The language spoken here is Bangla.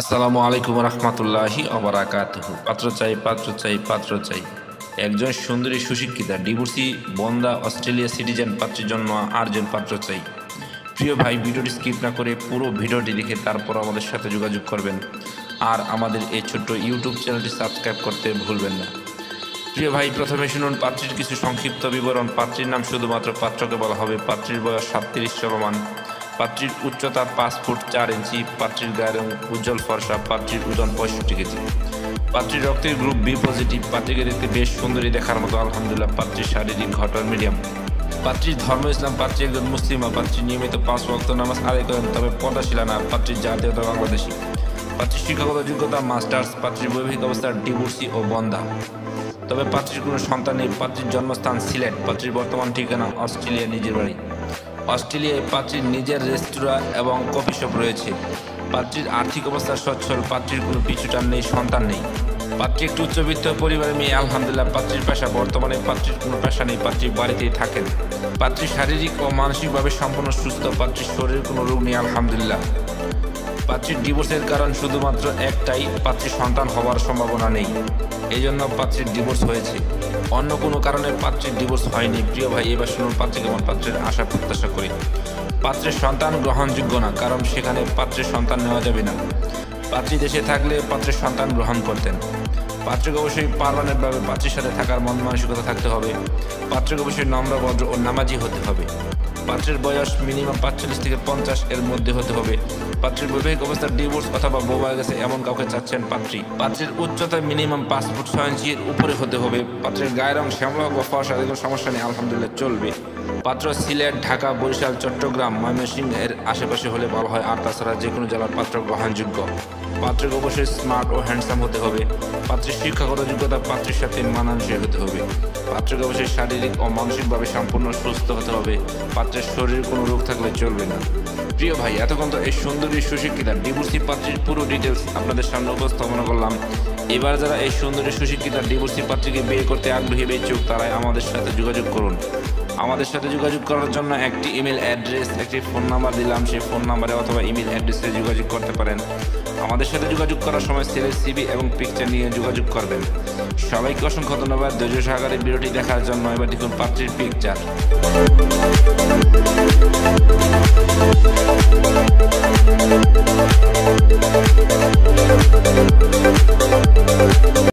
আসসালামু আলাইকুম রহমতুল্লাহি অবরাকাতুহু। পাত্র চাই। একজন সুন্দরী সুশিক্ষিতা ডিভোর্সি বন্দা অস্ট্রেলিয়া সিটিজেন পাত্রের জন্য আটজন পাত্র চাই। প্রিয় ভাই, ভিডিওটি স্কিপ না করে পুরো ভিডিওটি দেখে তারপর আমাদের সাথে যোগাযোগ করবেন। আর আমাদের এই ছোট্ট ইউটিউব চ্যানেলটি সাবস্ক্রাইব করতে ভুলবেন না। প্রিয় ভাই, প্রথমে শুনুন পাত্রীর কিছু সংক্ষিপ্ত বিবরণ। পাত্রীর নাম শুধুমাত্র পাত্রকে বলা হবে। পাত্রীর বয়স 37 চলমান। পাত্রীর উচ্চতা 5 ফুট 4 ইঞ্চি। পাত্রীর গায়ের রং উজ্জ্বল ফর্সা। পাত্রীর ওজন 65 কেজি। পাত্রীর রক্তের গ্রুপ বি পজিটিভ। পাত্রীকে দেখতে বেশ সুন্দরী দেখার মতো আলহামদুলিল্লাহ। পাত্রীর শারীরিক গঠন মিডিয়াম। পাত্রীর ধর্ম ইসলাম। পাত্রী একজন মুসলিমা। পাত্রী নিয়মিত 5 ওয়াক্ত নামাজ আদায় করেন, তবে পর্দাশীলা না। পাত্রীর জাতীয়তা বাংলাদেশী। পাত্রীর শিক্ষাগত যোগ্যতা মাস্টার্স। পাত্রীর বৈবাহিক অবস্থা ডিভোর্সি ও বন্ধা, তবে পাত্রীর কোনো সন্তান নেই। পাত্রীর জন্মস্থান সিলেট। পাত্রীর বর্তমান ঠিকানা অস্ট্রেলিয়া, নিজের বাড়ি অস্ট্রেলিয়ায়। পাত্রীর নিজের রেস্তোরাঁ এবং কফি শপ রয়েছে। পাত্রীর আর্থিক অবস্থা সচ্ছল। পাত্রীর কোনো পিছুটান নেই, সন্তান নেই। পাত্রী একটি উচ্চবিত্ত পরিবারের মেয়ে আলহামদুলিল্লাহ। পাত্রীর পেশা বর্তমানে পাত্রীর কোনো পেশা নেই। পাত্রী বাড়িতেই থাকেন। পাত্রী শারীরিক ও মানসিকভাবে সম্পূর্ণ সুস্থ। পাত্রীর শরীরের কোনো রোগ নেই আলহামদুলিল্লাহ। পাত্রীর ডিভোর্সের কারণ শুধুমাত্র একটাই, পাত্রীর সন্তান হওয়ার সম্ভাবনা নেই, এই জন্য পাত্রীর ডিভোর্স হয়েছে। অন্য কোনো কারণে পাত্রীর ডিভোর্স হয়নি। প্রিয় ভাই, এবার শুনুন পাত্রী কেমন। পাত্রের আশা প্রত্যাশা করি। পাত্রের সন্তান গ্রহণযোগ্য না, কারণ সেখানে পাত্রের সন্তান নেওয়া যাবে না। পাত্রী দেশে থাকলে পাত্রের সন্তান গ্রহণ করতেন। পাত্রকে অবশ্যই পার্মানেন্টভাবে পাত্রীর সাথে থাকার মন মানসিকতা থাকতে হবে। পাত্রকে অবশ্যই নম্র, ভদ্র ও নামাজি হতে হবে। পাত্রের বয়স মিনিমাম 45 থেকে 50 এর মধ্যে হতে হবে। পাত্রের বৈবাহিক অবস্থার ডিভোর্স অথবা বউ হয়ে গেছে এমন কাউকে চাচ্ছেন পাত্রী। পাত্রের উচ্চতা মিনিমাম 5 ফুট 6 ইঞ্চির উপরে হতে হবে। পাত্রের গায়ের রং শ্যামলা বা ফর্সা, কোনো সমস্যা নেই আলহামদুলিল্লাহ, চলবে। পাত্র সিলেট, ঢাকা, বরিশাল, চট্টগ্রাম, ময়মনসিংহ এর আশেপাশে হলে ভালো হয়। আর তাছাড়া যে কোনো জেলার পাত্র গ্রহণযোগ্য। পাত্রকে অবশ্যই স্মার্ট ও হ্যান্ডসাম হতে হবে। পাত্রের শিক্ষাগত যোগ্যতা পাত্রের সাথে মানানসই হতে হবে। পাত্রকে অবশ্যই শারীরিক ও মানসিকভাবে সম্পূর্ণ সুস্থ হতে হবে। পাত্রের শরীরে কোনো রোগ থাকলে চলবে না। প্রিয় ভাই, এতক্ষণ তো এই সুন্দরী সুশিক্ষিতা ডিভোর্সি পাত্রীর পুরো ডিটেলস আপনাদের সামনে উপস্থাপনা করলাম। এবার যারা এই সুন্দরী সুশিক্ষিতা ডিভোর্সি পাত্রীকে বিয়ে করতে আগ্রহী ইচ্ছুক, তারাই আমাদের সাথে যোগাযোগ করুন। আমাদের সাথে যোগাযোগ করার জন্য একটি ইমেল অ্যাড্রেস, একটি ফোন নাম্বার দিলাম। সেই ফোন নাম্বারে অথবা ইমেল অ্যাড্রেসে যোগাযোগ করতে পারেন। আমাদের সাথে যোগাযোগ করার সময় ছেলের সিভি এবং পিকচার নিয়ে যোগাযোগ করবেন। সবাইকে অসংখ্য ধন্যবাদ ধৈর্য সহকারে ভিডিওটি দেখার জন্য। এবার দেখুন পাত্রীর পিকচার।